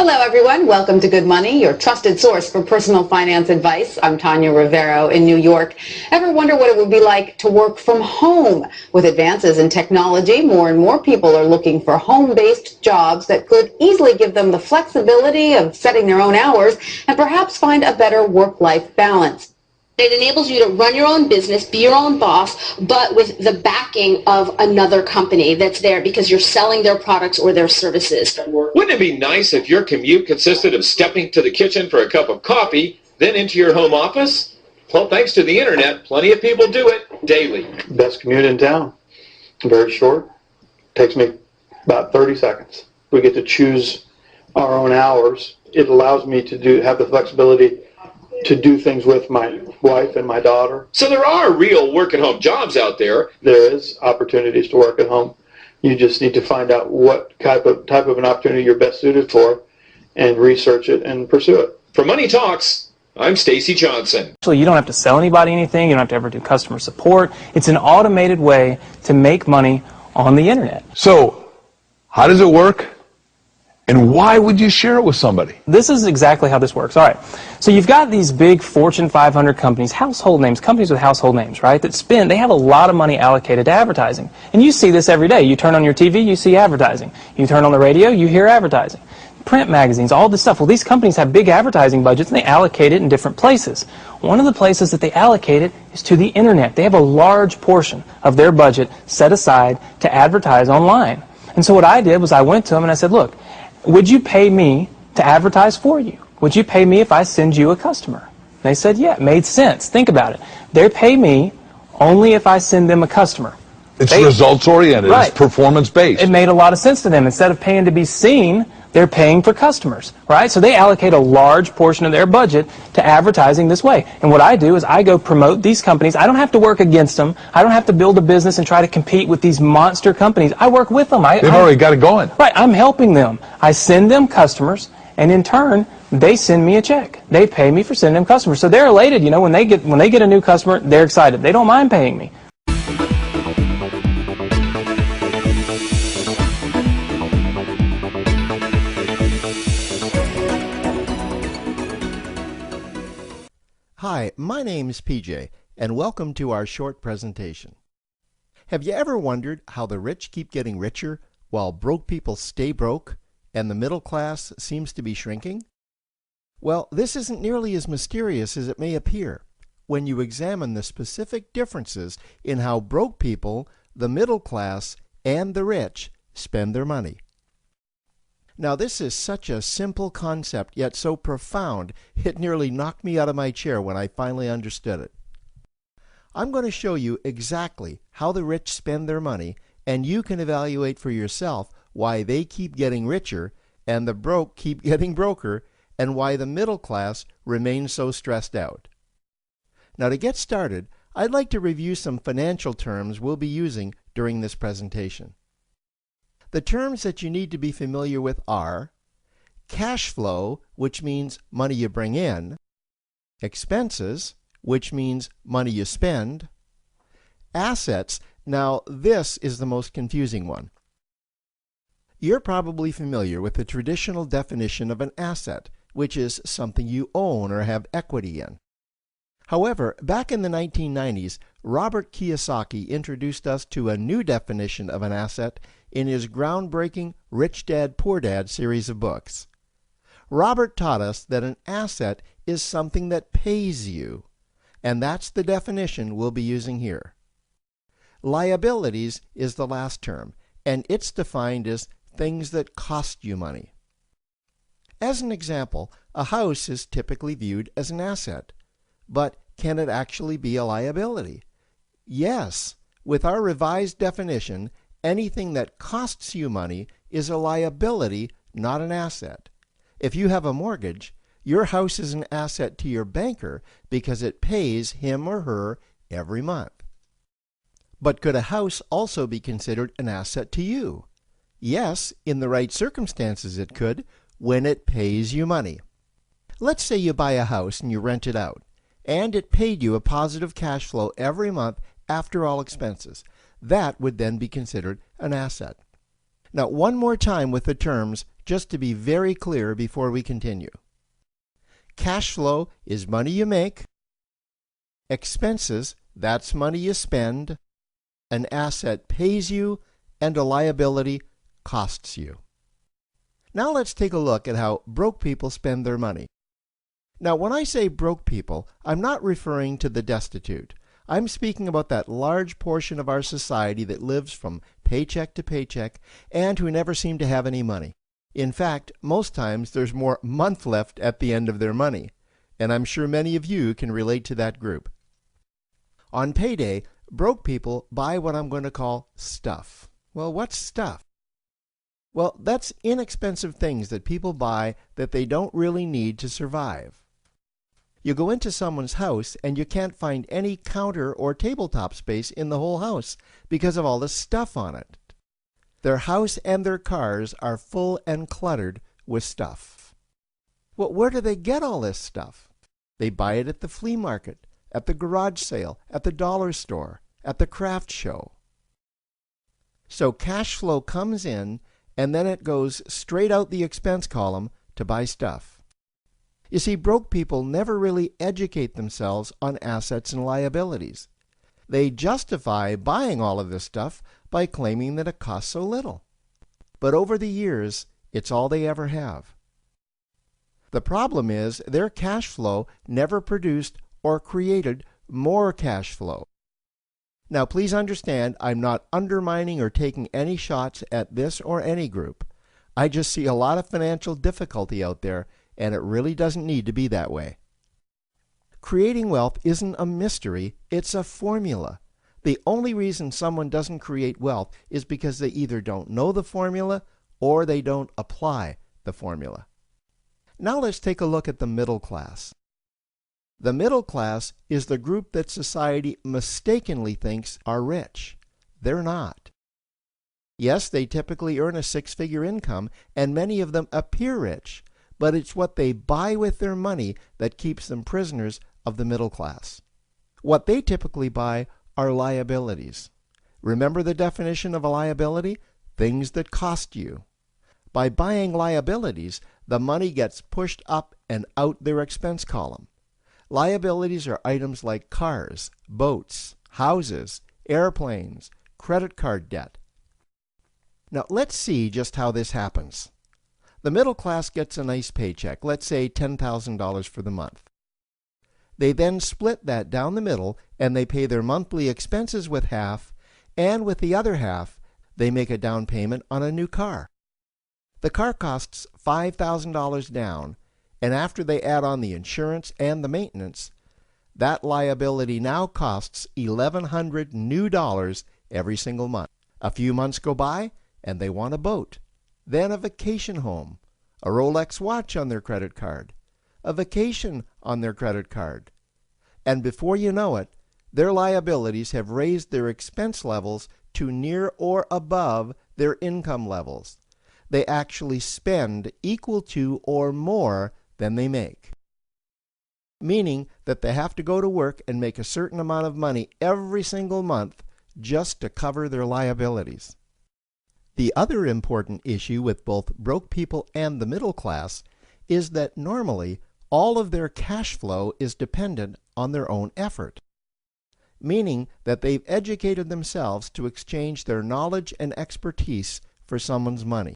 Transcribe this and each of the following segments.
Hello, everyone. Welcome to Good Money, your trusted source for personal finance advice. I'm Tanya Rivero in New York. Ever wonder what it would be like to work from home? With advances in technology, more and more people are looking for home-based jobs that could easily give them the flexibility of setting their own hours and perhaps find a better work-life balance. It enables you to run your own business, be your own boss, but with the backing of another company that's there because you're selling their products or their services. Wouldn't it be nice if your commute consisted of stepping to the kitchen for a cup of coffee, then into your home office? Well, thanks to the internet, plenty of people do it daily. Best commute in town. Very short. Takes me about 30 seconds. We get to choose our own hours. It allows me to have the flexibility to do things with my wife and my daughter. So there are real work-at-home jobs out there. There is opportunities to work at home. You just need to find out what type of an opportunity you're best suited for and research it and pursue it. For Money Talks, I'm Stacy Johnson. Actually, you don't have to sell anybody anything. You don't have to ever do customer support. It's an automated way to make money on the internet. So, how does it work? And why would you share it with somebody? This is exactly how this works. All right. So you've got these big Fortune 500 companies, household names, companies with household names, right, they have a lot of money allocated to advertising. And you see this every day. You turn on your TV, you see advertising. You turn on the radio, you hear advertising. Print magazines, all this stuff. Well, these companies have big advertising budgets and they allocate it in different places. One of the places that they allocate it is to the internet. They have a large portion of their budget set aside to advertise online. And so what I did was I went to them and I said, look, would you pay me to advertise for you? Would you pay me if I send you a customer? They said, yeah, it made sense. Think about it. They pay me only if I send them a customer. It's results-oriented. Right. It's performance-based. It made a lot of sense to them. Instead of paying to be seen, they're paying for customers, right? So they allocate a large portion of their budget to advertising this way. And what I do is I go promote these companies. I don't have to work against them. I don't have to build a business and try to compete with these monster companies. I work with them. They've already got it going. Right. I'm helping them. I send them customers, and in turn, they send me a check. They pay me for sending them customers. So they're elated. You know, when they get a new customer, they're excited. They don't mind paying me. Hi, my name's PJ, and welcome to our short presentation. Have you ever wondered how the rich keep getting richer while broke people stay broke and the middle class seems to be shrinking? Well, this isn't nearly as mysterious as it may appear when you examine the specific differences in how broke people, the middle class, and the rich spend their money. Now, this is such a simple concept, yet so profound, it nearly knocked me out of my chair when I finally understood it. I'm going to show you exactly how the rich spend their money, and you can evaluate for yourself why they keep getting richer and the broke keep getting broker, and why the middle class remains so stressed out. Now, to get started, I'd like to review some financial terms we'll be using during this presentation. The terms that you need to be familiar with are cash flow, which means money you bring in, expenses, which means money you spend, assets. Now, this is the most confusing one. You're probably familiar with the traditional definition of an asset, which is something you own or have equity in. However, back in the 1990s, Robert Kiyosaki introduced us to a new definition of an asset in his groundbreaking Rich Dad, Poor Dad series of books. Robert taught us that an asset is something that pays you, and that's the definition we'll be using here. Liabilities is the last term, and it's defined as things that cost you money. As an example, a house is typically viewed as an asset, but can it actually be a liability? Yes. With our revised definition, anything that costs you money is a liability, not an asset. If you have a mortgage, your house is an asset to your banker because it pays him or her every month. But could a house also be considered an asset to you? Yes, in the right circumstances it could, when it pays you money. Let's say you buy a house and you rent it out, and it paid you a positive cash flow every month after all expenses. That would then be considered an asset. Now, one more time with the terms, just to be very clear before we continue. Cash flow is money you make. Expenses, that's money you spend. An asset pays you, and a liability costs you. Now let's take a look at how broke people spend their money. Now, when I say broke people, I'm not referring to the destitute. I'm speaking about that large portion of our society that lives from paycheck to paycheck and who never seem to have any money. In fact, most times there's more month left at the end of their money, and I'm sure many of you can relate to that group. On payday, broke people buy what I'm going to call stuff. Well, what's stuff? Well, that's inexpensive things that people buy that they don't really need to survive. You go into someone's house and you can't find any counter or tabletop space in the whole house because of all the stuff on it. Their house and their cars are full and cluttered with stuff. Well, where do they get all this stuff? They buy it at the flea market, at the garage sale, at the dollar store, at the craft show. So cash flow comes in and then it goes straight out the expense column to buy stuff. You see, broke people never really educate themselves on assets and liabilities. They justify buying all of this stuff by claiming that it costs so little. But over the years, it's all they ever have. The problem is their cash flow never produced or created more cash flow. Now, please understand, I'm not undermining or taking any shots at this or any group. I just see a lot of financial difficulty out there, and it really doesn't need to be that way. Creating wealth isn't a mystery, it's a formula. The only reason someone doesn't create wealth is because they either don't know the formula or they don't apply the formula. Now let's take a look at the middle class. The middle class is the group that society mistakenly thinks are rich. They're not. Yes, they typically earn a six-figure income, and many of them appear rich, but it's what they buy with their money that keeps them prisoners of the middle class. What they typically buy are liabilities. Remember the definition of a liability? Things that cost you. By buying liabilities, the money gets pushed up and out their expense column. Liabilities are items like cars, boats, houses, airplanes, credit card debt. Now let's see just how this happens. The middle class gets a nice paycheck, let's say $10,000 for the month. They then split that down the middle and they pay their monthly expenses with half, and with the other half, they make a down payment on a new car. The car costs $5,000 down, and after they add on the insurance and the maintenance, that liability now costs $1,100 new dollars every single month. A few months go by, and they want a boat, then a vacation home, a Rolex watch on their credit card, a vacation on their credit card. And before you know it, their liabilities have raised their expense levels to near or above their income levels. They actually spend equal to or more than they make. Meaning that they have to go to work and make a certain amount of money every single month just to cover their liabilities. The other important issue with both broke people and the middle class is that normally all of their cash flow is dependent on their own effort. Meaning that they've educated themselves to exchange their knowledge and expertise for someone's money.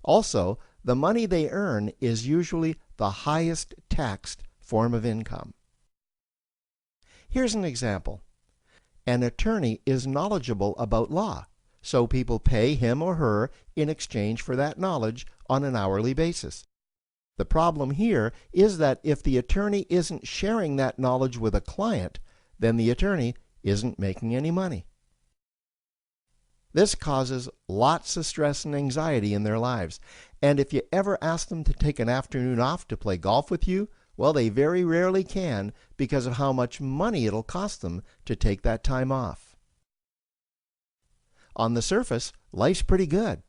Also, the money they earn is usually the highest taxed form of income. Here's an example. An attorney is knowledgeable about law, so people pay him or her in exchange for that knowledge on an hourly basis. The problem here is that if the attorney isn't sharing that knowledge with a client, then the attorney isn't making any money. This causes lots of stress and anxiety in their lives, and if you ever ask them to take an afternoon off to play golf with you, well, they very rarely can because of how much money it'll cost them to take that time off. On the surface, life's pretty good.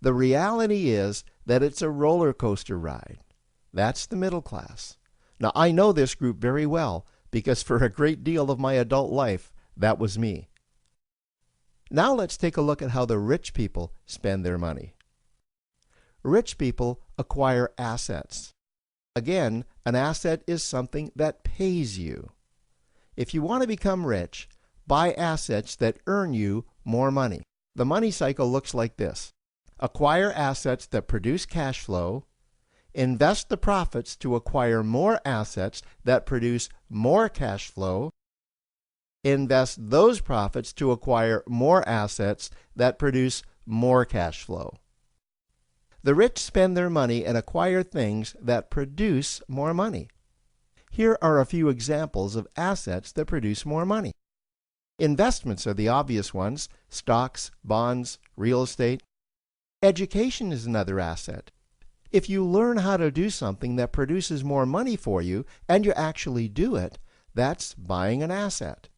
The reality is that it's a roller coaster ride. That's the middle class. Now, I know this group very well because for a great deal of my adult life, that was me. Now let's take a look at how the rich people spend their money. Rich people acquire assets. Again, an asset is something that pays you. If you want to become rich, buy assets that earn you more money. The money cycle looks like this. Acquire assets that produce cash flow, invest the profits to acquire more assets that produce more cash flow, invest those profits to acquire more assets that produce more cash flow. The rich spend their money and acquire things that produce more money. Here are a few examples of assets that produce more money. Investments are the obvious ones: stocks, bonds, real estate. Education is another asset. If you learn how to do something that produces more money for you and you actually do it, that's buying an asset.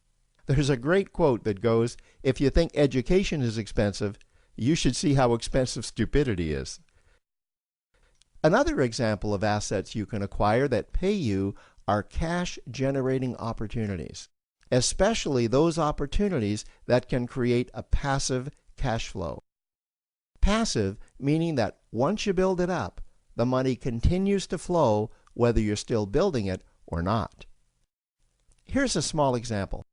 There's a great quote that goes, "If you think education is expensive, you should see how expensive stupidity is." Another example of assets you can acquire that pay you are cash-generating opportunities, especially those opportunities that can create a passive cash flow. Passive meaning that once you build it up, the money continues to flow whether you're still building it or not. Here's a small example.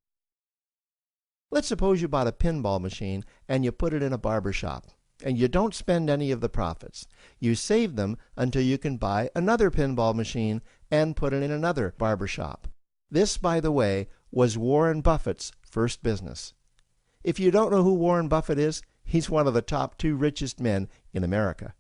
Let's suppose you bought a pinball machine and you put it in a barber shop, and you don't spend any of the profits. You save them until you can buy another pinball machine and put it in another barber shop. This, by the way, was Warren Buffett's first business. If you don't know who Warren Buffett is, he's one of the top 2 richest men in America.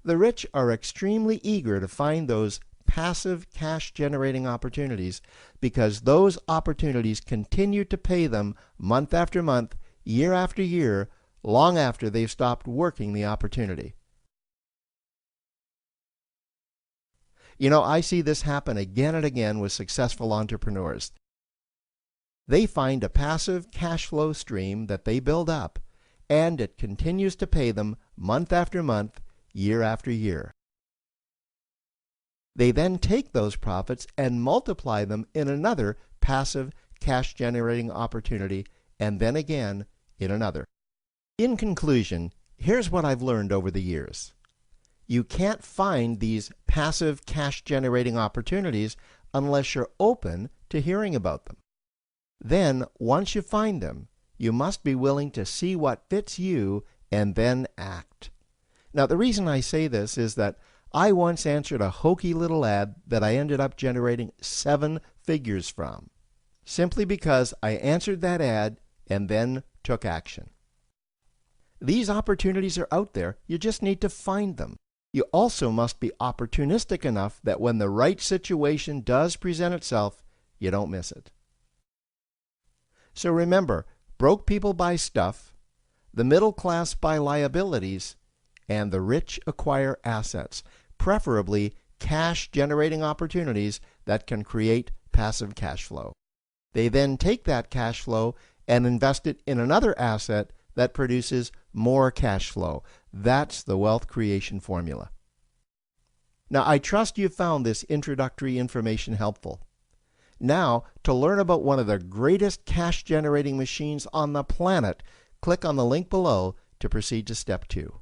The rich are extremely eager to find those passive cash-generating opportunities because those opportunities continue to pay them month after month, year after year, long after they've stopped working the opportunity. You know, I see this happen again and again with successful entrepreneurs. They find a passive cash flow stream that they build up, and it continues to pay them month after month, year after year. They then take those profits and multiply them in another passive cash-generating opportunity, and then again in another. In conclusion, here's what I've learned over the years. You can't find these passive cash-generating opportunities unless you're open to hearing about them. Then, once you find them, you must be willing to see what fits you and then act. Now, the reason I say this is that I once answered a hokey little ad that I ended up generating 7 figures from, simply because I answered that ad and then took action. These opportunities are out there, you just need to find them. You also must be opportunistic enough that when the right situation does present itself, you don't miss it. So remember, broke people buy stuff, the middle class buy liabilities, and the rich acquire assets, preferably cash-generating opportunities that can create passive cash flow. They then take that cash flow and invest it in another asset that produces more cash flow. That's the wealth creation formula. Now, I trust you found this introductory information helpful. Now, to learn about one of the greatest cash-generating machines on the planet, click on the link below to proceed to step 2.